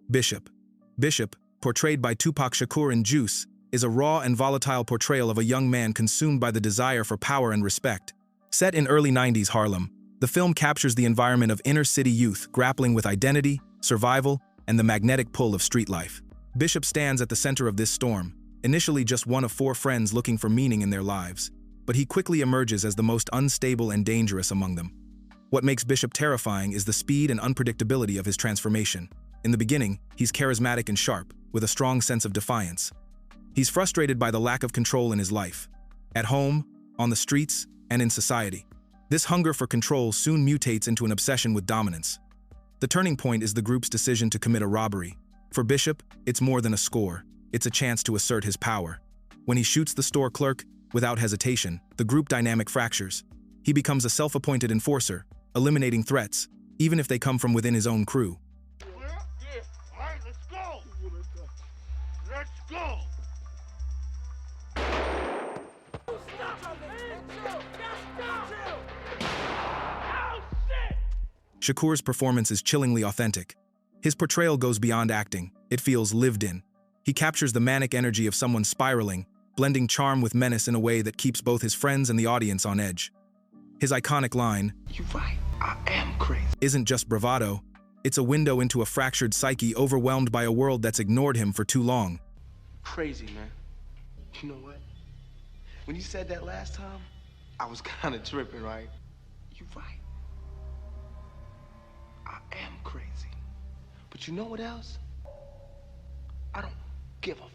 Bishop. Bishop, portrayed by Tupac Shakur in Juice, is a raw and volatile portrayal of a young man consumed by the desire for power and respect. Set in early 90s Harlem, the film captures the environment of inner-city youth grappling with identity, survival, and the magnetic pull of street life. Bishop stands at the center of this storm, initially just one of 4 friends looking for meaning in their lives, but he quickly emerges as the most unstable and dangerous among them. What makes Bishop terrifying is the speed and unpredictability of his transformation. In the beginning, he's charismatic and sharp, with a strong sense of defiance. He's frustrated by the lack of control in his life, at home, on the streets, and in society. This hunger for control soon mutates into an obsession with dominance. The turning point is the group's decision to commit a robbery. For Bishop, it's more than a score, it's a chance to assert his power. When he shoots the store clerk, without hesitation, the group dynamic fractures. He becomes a self-appointed enforcer, eliminating threats, even if they come from within his own crew. Shakur's performance is chillingly authentic. His portrayal goes beyond acting, it feels lived in. He captures the manic energy of someone spiraling, blending charm with menace in a way that keeps both his friends and the audience on edge. His iconic line, "You're right, I am crazy," isn't just bravado, it's a window into a fractured psyche overwhelmed by a world that's ignored him for too long. Crazy, man. You know what? When you said that last time, I was kind of tripping, right? You're right. I am crazy. But you know what else? I don't give a f.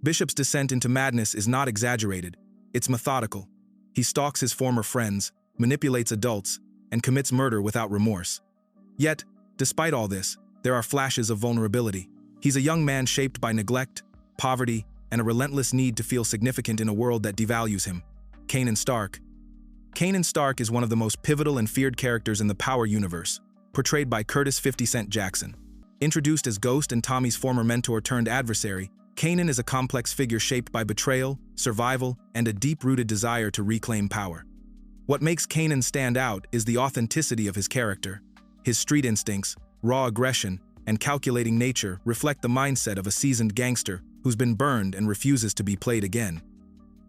Bishop's descent into madness is not exaggerated, it's methodical. He stalks his former friends, manipulates adults, and commits murder without remorse. Yet, despite all this, there are flashes of vulnerability. He's a young man shaped by neglect, poverty, and a relentless need to feel significant in a world that devalues him. Kanan Stark. Kanan Stark is one of the most pivotal and feared characters in the Power universe, portrayed by Curtis 50 Cent Jackson. Introduced as Ghost and Tommy's former mentor turned adversary, Kanan is a complex figure shaped by betrayal, survival, and a deep-rooted desire to reclaim power. What makes Kanan stand out is the authenticity of his character. His street instincts, raw aggression, and calculating nature reflect the mindset of a seasoned gangster who's been burned and refuses to be played again.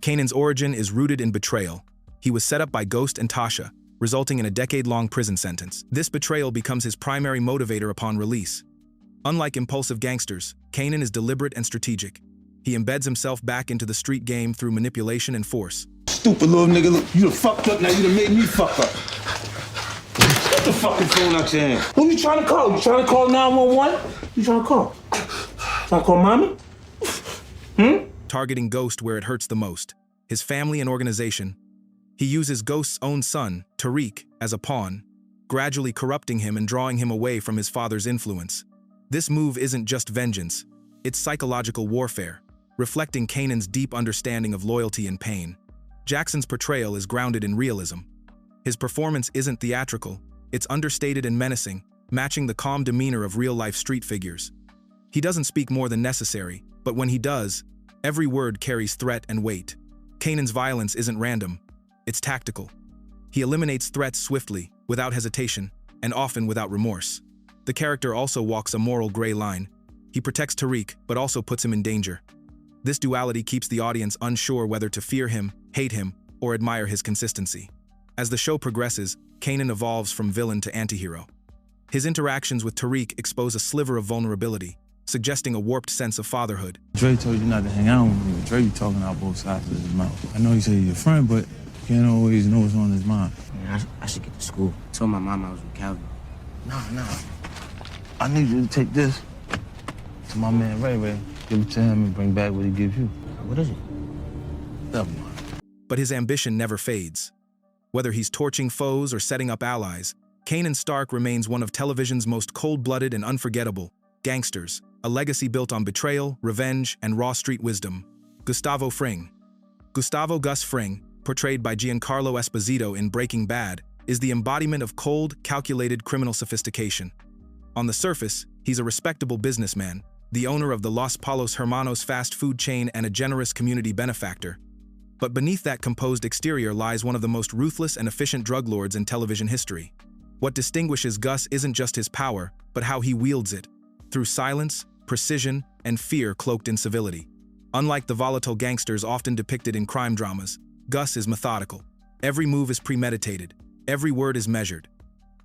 Kanan's origin is rooted in betrayal. He was set up by Ghost and Tasha, resulting in a decade-long prison sentence. This betrayal becomes his primary motivator upon release. Unlike impulsive gangsters, Kanan is deliberate and strategic. He embeds himself back into the street game through manipulation and force. Stupid little nigga, look, you done fucked up, now you done made me fuck up. Get the fucking phone out your hand. Who you trying to call? You trying to call 911? You trying to call? Trying to call mommy? Targeting Ghost where it hurts the most, his family and organization. He uses Ghost's own son, Tariq, as a pawn, gradually corrupting him and drawing him away from his father's influence. This move isn't just vengeance, it's psychological warfare, reflecting Kanan's deep understanding of loyalty and pain. Jackson's portrayal is grounded in realism. His performance isn't theatrical, it's understated and menacing, matching the calm demeanor of real-life street figures. He doesn't speak more than necessary, but when he does, every word carries threat and weight. Kanan's violence isn't random, it's tactical. He eliminates threats swiftly, without hesitation, and often without remorse. The character also walks a moral gray line. He protects Tariq, but also puts him in danger. This duality keeps the audience unsure whether to fear him, hate him, or admire his consistency. As the show progresses, Kanan evolves from villain to antihero. His interactions with Tariq expose a sliver of vulnerability, suggesting a warped sense of fatherhood. Dre told you not to hang out with me. Dre be talking out both sides of his mouth. I know he said he's your friend, but you can't always know what's on his mind. Man, I should get to school. I told my mom I was with Calvin. Nah. I need you to take this to my man Ray. Give it to him and bring back what he gives you. What is it? Never mind. But his ambition never fades. Whether he's torching foes or setting up allies, Kanan Stark remains one of television's most cold-blooded and unforgettable gangsters, a legacy built on betrayal, revenge, and raw street wisdom. Gustavo Fring. Gustavo Gus Fring, portrayed by Giancarlo Esposito in Breaking Bad, is the embodiment of cold, calculated criminal sophistication. On the surface, he's a respectable businessman, the owner of the Los Palos Hermanos fast food chain and a generous community benefactor. But beneath that composed exterior lies one of the most ruthless and efficient drug lords in television history. What distinguishes Gus isn't just his power, but how he wields it. through silence, precision, and fear cloaked in civility. Unlike the volatile gangsters often depicted in crime dramas, Gus is methodical. Every move is premeditated. Every word is measured.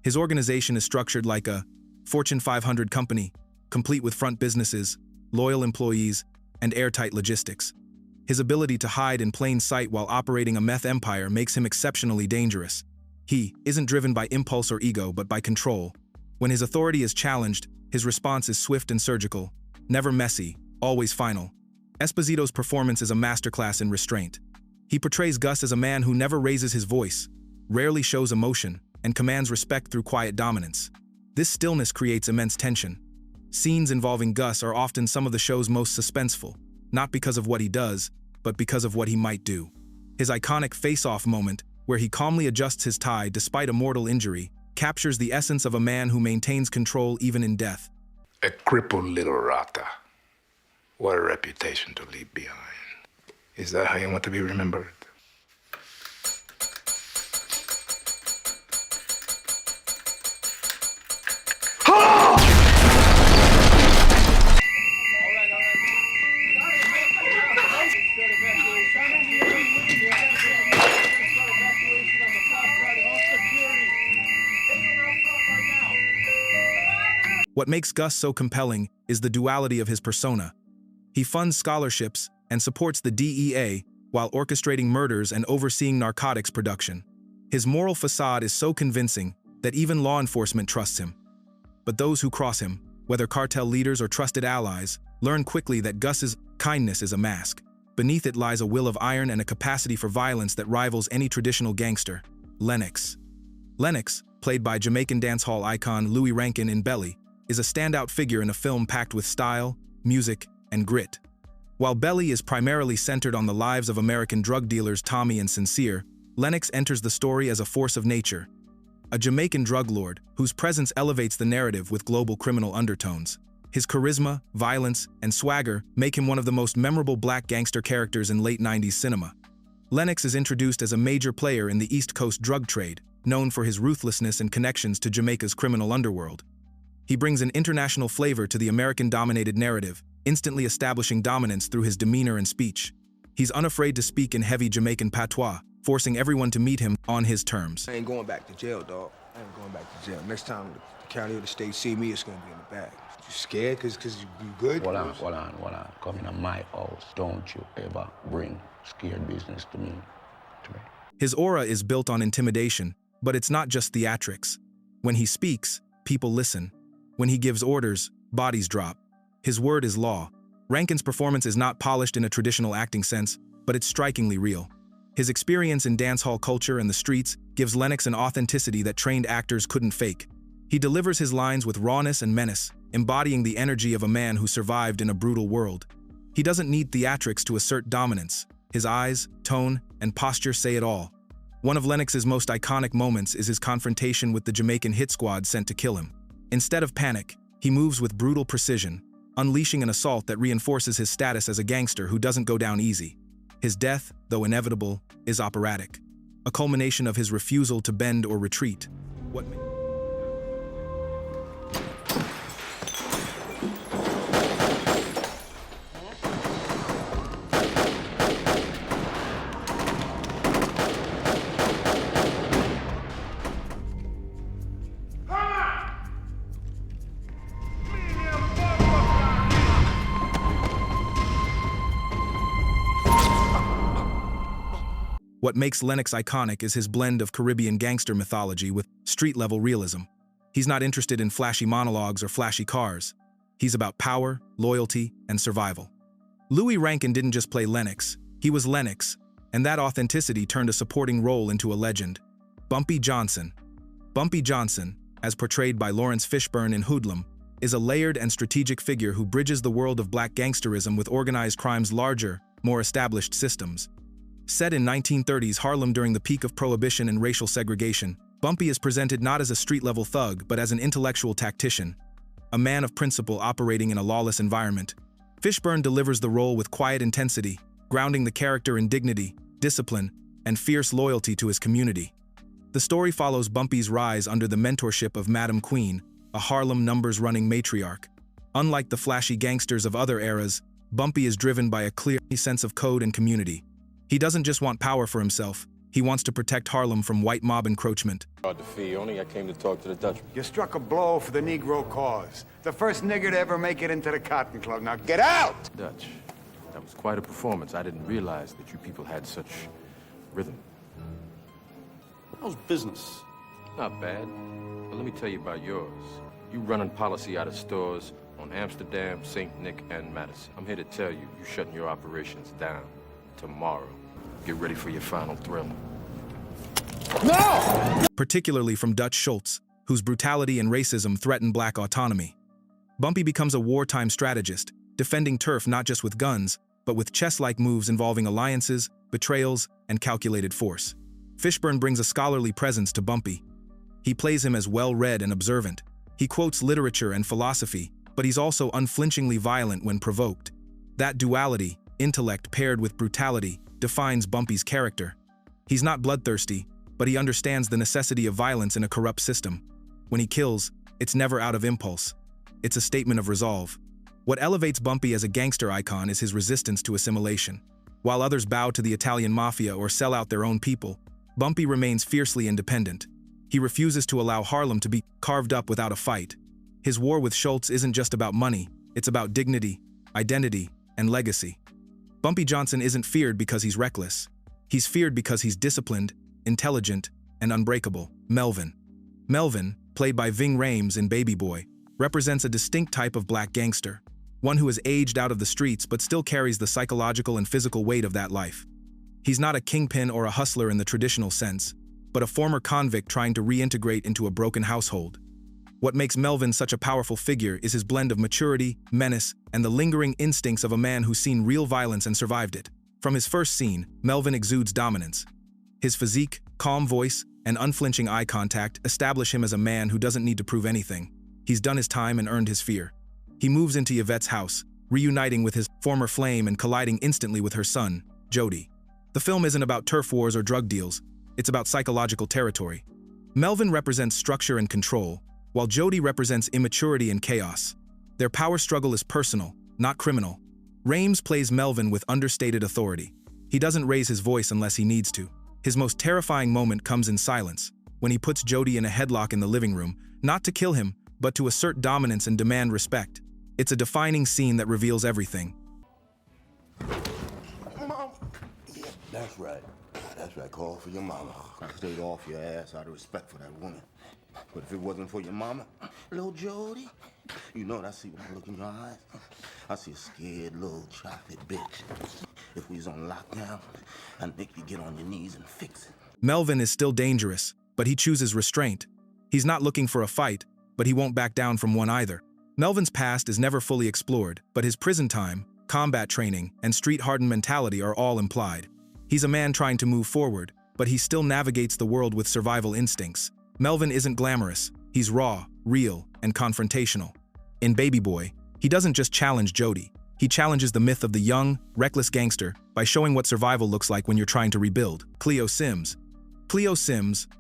His organization is structured like a Fortune 500 company, complete with front businesses, loyal employees, and airtight logistics. His ability to hide in plain sight while operating a meth empire makes him exceptionally dangerous. He isn't driven by impulse or ego, but by control. When his authority is challenged, his response is swift and surgical, never messy, always final. Esposito's performance is a masterclass in restraint. He portrays Gus as a man who never raises his voice, rarely shows emotion, and commands respect through quiet dominance. This stillness creates immense tension. Scenes involving Gus are often some of the show's most suspenseful, not because of what he does, but because of what he might do. His iconic face-off moment, where he calmly adjusts his tie despite a mortal injury, captures the essence of a man who maintains control even in death. A crippled little rata. What a reputation to leave behind. Is that how you want to be remembered? What makes Gus so compelling is the duality of his persona. He funds scholarships and supports the DEA while orchestrating murders and overseeing narcotics production. His moral facade is so convincing that even law enforcement trusts him. But those who cross him, whether cartel leaders or trusted allies, learn quickly that Gus's kindness is a mask. Beneath it lies a will of iron and a capacity for violence that rivals any traditional gangster. Lennox. Lennox, played by Jamaican dancehall icon Louie Rankin in Belly, is a standout figure in a film packed with style, music, and grit. While Belly is primarily centered on the lives of American drug dealers Tommy and Sincere, Lennox enters the story as a force of nature, a Jamaican drug lord whose presence elevates the narrative with global criminal undertones. His charisma, violence, and swagger make him one of the most memorable black gangster characters in late 90s cinema. Lennox is introduced as a major player in the East Coast drug trade, known for his ruthlessness and connections to Jamaica's criminal underworld. He brings an international flavor to the American-dominated narrative, instantly establishing dominance through his demeanor and speech. He's unafraid to speak in heavy Jamaican patois, forcing everyone to meet him on his terms. I ain't going back to jail, dog. I ain't going back to jail. Next time the county or the state see me, it's gonna be in the bag. You scared? Cause you good? Hold on. Come in my house. Don't you ever bring scared business to me. His aura is built on intimidation, but it's not just theatrics. When he speaks, people listen. When he gives orders, bodies drop. His word is law. Rankin's performance is not polished in a traditional acting sense, but it's strikingly real. His experience in dancehall culture and the streets gives Lennox an authenticity that trained actors couldn't fake. He delivers his lines with rawness and menace, embodying the energy of a man who survived in a brutal world. He doesn't need theatrics to assert dominance. His eyes, tone, and posture say it all. One of Lennox's most iconic moments is his confrontation with the Jamaican hit squad sent to kill him. Instead of panic, he moves with brutal precision, unleashing an assault that reinforces his status as a gangster who doesn't go down easy. His death, though inevitable, is operatic, a culmination of his refusal to bend or retreat. What makes Lennox iconic is his blend of Caribbean gangster mythology with street-level realism. He's not interested in flashy monologues or flashy cars. He's about power, loyalty, and survival. Louie Rankin didn't just play Lennox, he was Lennox, and that authenticity turned a supporting role into a legend. Bumpy Johnson. Bumpy Johnson, as portrayed by Laurence Fishburne in Hoodlum, is a layered and strategic figure who bridges the world of black gangsterism with organized crime's larger, more established systems. Set in 1930s Harlem during the peak of prohibition and racial segregation, Bumpy is presented not as a street-level thug, but as an intellectual tactician, a man of principle operating in a lawless environment. Fishburne delivers the role with quiet intensity, grounding the character in dignity, discipline, and fierce loyalty to his community. The story follows Bumpy's rise under the mentorship of Madam Queen, a Harlem numbers-running matriarch. Unlike the flashy gangsters of other eras, Bumpy is driven by a clear sense of code and community. He doesn't just want power for himself, he wants to protect Harlem from white mob encroachment. The fee only, I came to talk to the Dutchman. You struck a blow for the Negro cause. The first nigger to ever make it into the Cotton Club. Now get out! Dutch, that was quite a performance. I didn't realize that you people had such rhythm. How's business? Not bad. But let me tell you about yours. You running policy out of stores on Amsterdam, St. Nick, and Madison. I'm here to tell you, you shutting your operations down tomorrow. Get ready for your final thrill. No! Particularly from Dutch Schultz, whose brutality and racism threaten black autonomy. Bumpy becomes a wartime strategist, defending turf not just with guns, but with chess-like moves involving alliances, betrayals, and calculated force. Fishburne brings a scholarly presence to Bumpy. He plays him as well-read and observant. He quotes literature and philosophy, but he's also unflinchingly violent when provoked. That duality, intellect paired with brutality, defines Bumpy's character. He's not bloodthirsty, but he understands the necessity of violence in a corrupt system. When he kills, it's never out of impulse. It's a statement of resolve. What elevates Bumpy as a gangster icon is his resistance to assimilation. While others bow to the Italian mafia or sell out their own people, Bumpy remains fiercely independent. He refuses to allow Harlem to be carved up without a fight. His war with Schultz isn't just about money, it's about dignity, identity, and legacy. Bumpy Johnson isn't feared because he's reckless. He's feared because he's disciplined, intelligent, and unbreakable. Melvin, played by Ving Rhames in Baby Boy, represents a distinct type of black gangster, one who has aged out of the streets but still carries the psychological and physical weight of that life. He's not a kingpin or a hustler in the traditional sense, but a former convict trying to reintegrate into a broken household. What makes Melvin such a powerful figure is his blend of maturity, menace, and the lingering instincts of a man who's seen real violence and survived it. From his first scene, Melvin exudes dominance. His physique, calm voice, and unflinching eye contact establish him as a man who doesn't need to prove anything. He's done his time and earned his fear. He moves into Yvette's house, reuniting with his former flame and colliding instantly with her son, Jody. The film isn't about turf wars or drug deals, it's about psychological territory. Melvin represents structure and control, while Jody represents immaturity and chaos. Their power struggle is personal, not criminal. Rhames plays Melvin with understated authority. He doesn't raise his voice unless he needs to. His most terrifying moment comes in silence, when he puts Jody in a headlock in the living room, not to kill him, but to assert dominance and demand respect. It's a defining scene that reveals everything. Mom. Yeah, that's right. That's right. Call for your mama. I stayed off your ass out of respect for that woman. But if it wasn't for your mama, little Jody, you know what I see when I look in your eyes? I see a scared little chocolate bitch. If we was on lockdown, I'd make you get on your knees and fix it. Melvin is still dangerous, but he chooses restraint. He's not looking for a fight, but he won't back down from one either. Melvin's past is never fully explored, but his prison time, combat training, and street-hardened mentality are all implied. He's a man trying to move forward, but he still navigates the world with survival instincts. Melvin isn't glamorous, he's raw, real, and confrontational. In Baby Boy, he doesn't just challenge Jody, he challenges the myth of the young, reckless gangster by showing what survival looks like when you're trying to rebuild. Cleo Sims,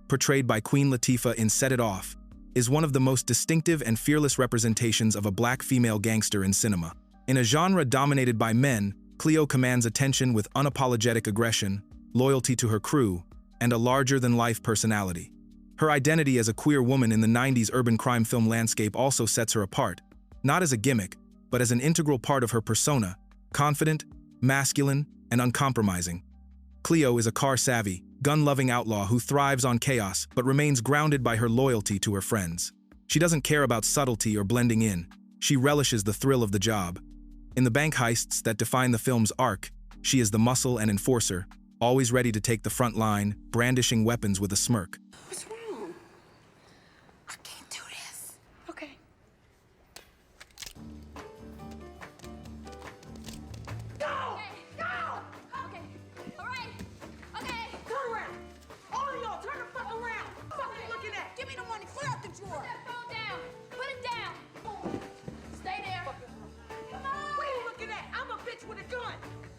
portrayed by Queen Latifah in Set It Off, is one of the most distinctive and fearless representations of a black female gangster in cinema. In a genre dominated by men, Cleo commands attention with unapologetic aggression, loyalty to her crew, and a larger-than-life personality. Her identity as a queer woman in the 90s urban crime film landscape also sets her apart, not as a gimmick, but as an integral part of her persona, confident, masculine, and uncompromising. Cleo is a car-savvy, gun-loving outlaw who thrives on chaos but remains grounded by her loyalty to her friends. She doesn't care about subtlety or blending in. She relishes the thrill of the job. In the bank heists that define the film's arc, she is the muscle and enforcer, always ready to take the front line, brandishing weapons with a smirk. What's wrong? I can't do this. Okay. Go! Go! Okay. All right. Okay. Turn around. All of y'all, turn the fuck around. What the fuck are you looking at? Give me the money. Put up the drawer. Put that phone down. Put it down. Stay there. Come on. What are you looking at? I'm a bitch with a gun.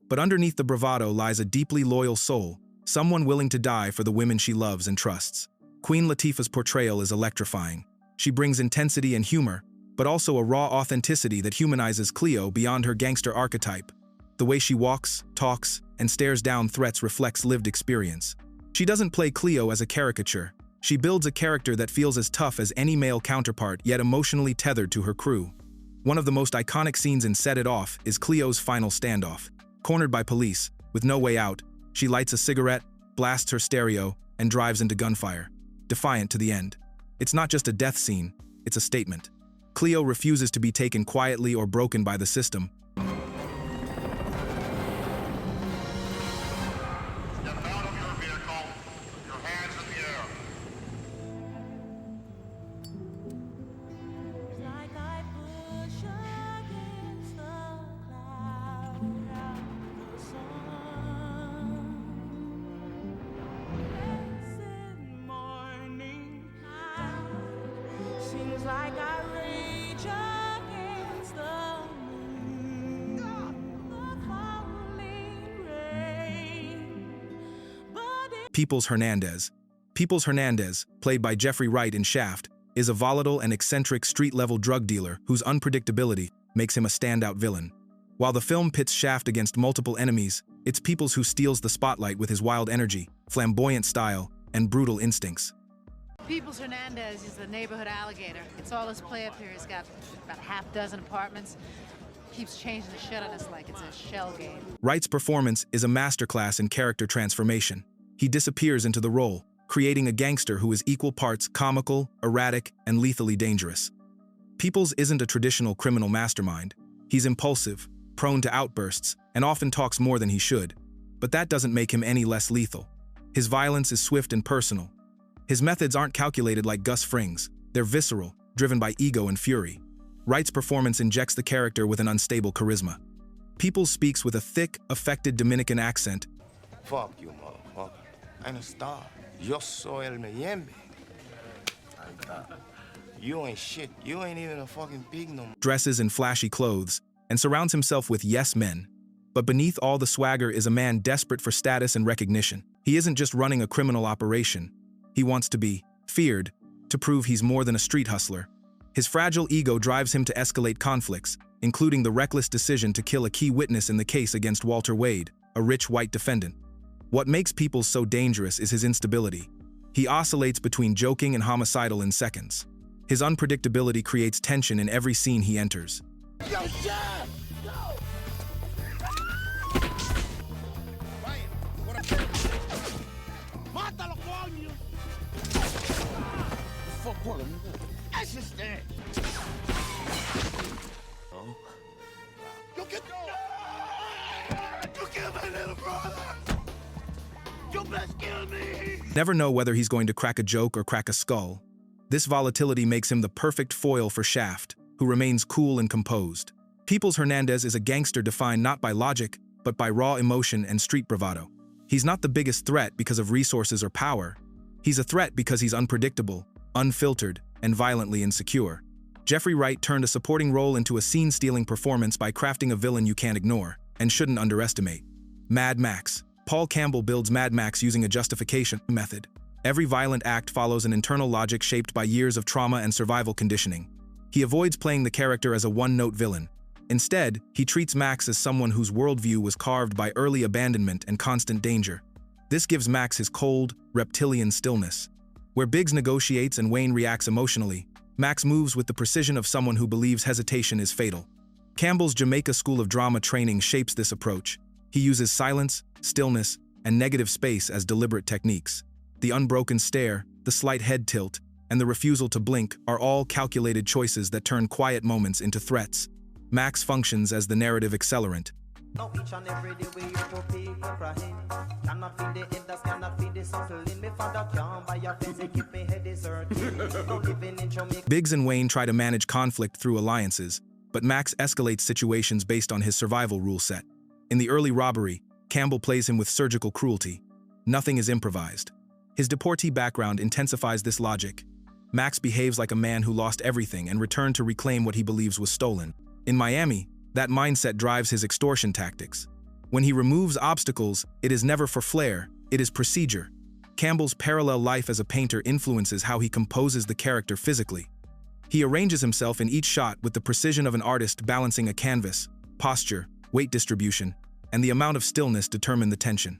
But underneath the bravado lies a deeply loyal soul, someone willing to die for the women she loves and trusts. Queen Latifah's portrayal is electrifying. She brings intensity and humor, but also a raw authenticity that humanizes Cleo beyond her gangster archetype. The way she walks, talks, and stares down threats reflects lived experience. She doesn't play Cleo as a caricature. She builds a character that feels as tough as any male counterpart, yet emotionally tethered to her crew. One of the most iconic scenes in Set It Off is Cleo's final standoff. Cornered by police, with no way out, she lights a cigarette, blasts her stereo, and drives into gunfire, defiant to the end. It's not just a death scene, it's a statement. Cleo refuses to be taken quietly or broken by the system. Hernandez. Hernandez, played by Jeffrey Wright in Shaft, is a volatile and eccentric street-level drug dealer whose unpredictability makes him a standout villain. While the film pits Shaft against multiple enemies, it's Peoples who steals the spotlight with his wild energy, flamboyant style, and brutal instincts. Hernandez is the neighborhood alligator. It's all his play up here. He's got about half dozen apartments. Keeps changing the shit on us like it's a shell game. Wright's performance is a masterclass in character transformation. He disappears into the role, creating a gangster who is equal parts comical, erratic, and lethally dangerous. Peoples isn't a traditional criminal mastermind. He's impulsive, prone to outbursts, and often talks more than he should. But that doesn't make him any less lethal. His violence is swift and personal. His methods aren't calculated like Gus Fring's. They're visceral, driven by ego and fury. Wright's performance injects the character with an unstable charisma. Peoples speaks with a thick, affected Dominican accent. Fuck you, motherfucker. I'm a star. Yo soy el Miami. You ain't shit. You ain't even a fucking pig no more. Dresses in flashy clothes, and surrounds himself with yes men. But beneath all the swagger is a man desperate for status and recognition. He isn't just running a criminal operation. He wants to be feared, to prove he's more than a street hustler. His fragile ego drives him to escalate conflicts, including the reckless decision to kill a key witness in the case against Walter Wade, a rich white defendant. What makes Peoples so dangerous is his instability. He oscillates between joking and homicidal in seconds. His unpredictability creates tension in every scene he enters. Yo, Jeff! Yo! Ryan, what up? Mátalo, coño! Fuck one of them. That's just that. Oh. You get You killed my little brother! You best kill me! Never know whether he's going to crack a joke or crack a skull. This volatility makes him the perfect foil for Shaft, who remains cool and composed. Peoples Hernandez is a gangster defined not by logic, but by raw emotion and street bravado. He's not the biggest threat because of resources or power. He's a threat because he's unpredictable, unfiltered, and violently insecure. Jeffrey Wright turned a supporting role into a scene-stealing performance by crafting a villain you can't ignore, and shouldn't underestimate. Mad Max. Paul Campbell builds Mad Max using a justification method. Every violent act follows an internal logic shaped by years of trauma and survival conditioning. He avoids playing the character as a one-note villain. Instead, he treats Max as someone whose worldview was carved by early abandonment and constant danger. This gives Max his cold, reptilian stillness. Where Biggs negotiates and Wayne reacts emotionally, Max moves with the precision of someone who believes hesitation is fatal. Campbell's Jamaica School of Drama training shapes this approach. He uses silence, stillness, and negative space as deliberate techniques. The unbroken stare, the slight head tilt, and the refusal to blink are all calculated choices that turn quiet moments into threats. Max functions as the narrative accelerant. Biggs and Wayne try to manage conflict through alliances, but Max escalates situations based on his survival rule set. In the early robbery, Campbell plays him with surgical cruelty. Nothing is improvised. His deportee background intensifies this logic. Max behaves like a man who lost everything and returned to reclaim what he believes was stolen. In Miami, that mindset drives his extortion tactics. When he removes obstacles, it is never for flair, it is procedure. Campbell's parallel life as a painter influences how he composes the character physically. He arranges himself in each shot with the precision of an artist balancing a canvas. Posture, weight distribution, and the amount of stillness determine the tension.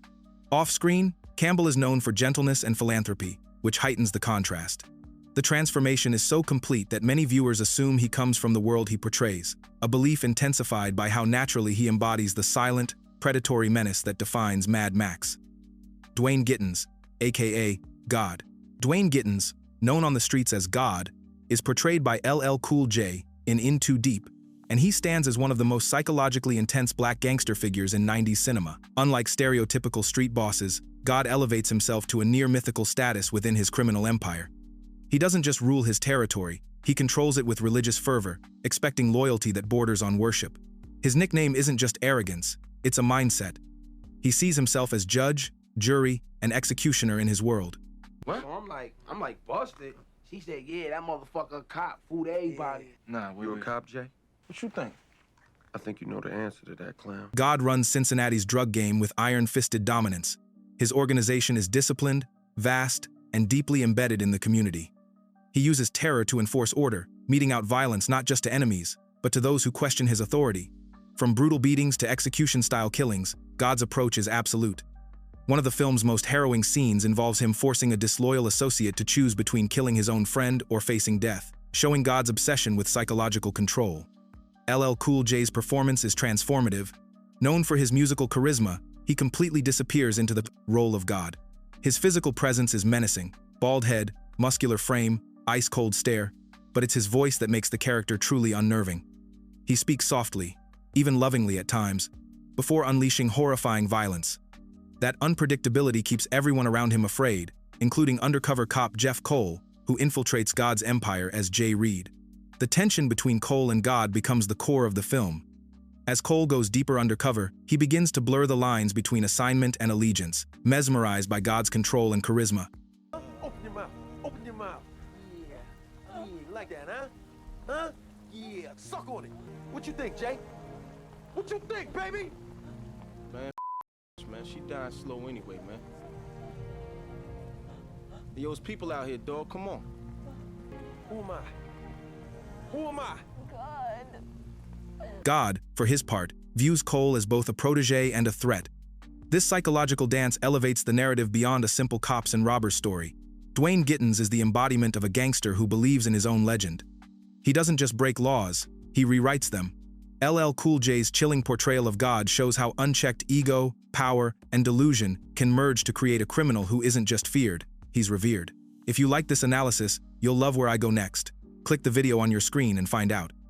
Off-screen, Campbell is known for gentleness and philanthropy, which heightens the contrast. The transformation is so complete that many viewers assume he comes from the world he portrays, a belief intensified by how naturally he embodies the silent, predatory menace that defines Mad Max. Dwayne Gittens, aka God. Dwayne Gittens, known on the streets as God, is portrayed by LL Cool J in Too Deep, and he stands as one of the most psychologically intense black gangster figures in 90s cinema. Unlike stereotypical street bosses, God elevates himself to a near-mythical status within his criminal empire. He doesn't just rule his territory, he controls it with religious fervor, expecting loyalty that borders on worship. His nickname isn't just arrogance, it's a mindset. He sees himself as judge, jury, and executioner in his world. What? So I'm like busted. She said, yeah, that motherfucker a cop, fooled everybody. Nah, you a cop, Jay? What you think? I think you know the answer to that, clown. God runs Cincinnati's drug game with iron-fisted dominance. His organization is disciplined, vast, and deeply embedded in the community. He uses terror to enforce order, meting out violence not just to enemies, but to those who question his authority. From brutal beatings to execution-style killings, God's approach is absolute. One of the film's most harrowing scenes involves him forcing a disloyal associate to choose between killing his own friend or facing death, showing God's obsession with psychological control. LL Cool J's performance is transformative. Known for his musical charisma, he completely disappears into the role of God. His physical presence is menacing, bald head, muscular frame, ice-cold stare, but it's his voice that makes the character truly unnerving. He speaks softly, even lovingly at times, before unleashing horrifying violence. That unpredictability keeps everyone around him afraid, including undercover cop Jeff Cole, who infiltrates God's empire as Jay Reed. The tension between Cole and God becomes the core of the film. As Cole goes deeper undercover, he begins to blur the lines between assignment and allegiance, mesmerized by God's control and charisma. Open your mouth. Open your mouth. Yeah. Like that, huh? Huh? Yeah. Suck on it. What you think, Jay? What you think, baby? Man, she dying slow anyway, man. Yo, there's people out here, dog. Come on. Who am I? Who am I? God, for his part, views Cole as both a protege and a threat. This psychological dance elevates the narrative beyond a simple cops and robbers story. Dwayne Gittens is the embodiment of a gangster who believes in his own legend. He doesn't just break laws, he rewrites them. LL Cool J's chilling portrayal of God shows how unchecked ego, power, and delusion can merge to create a criminal who isn't just feared, he's revered. If you like this analysis, you'll love where I go next. Click the video on your screen and find out.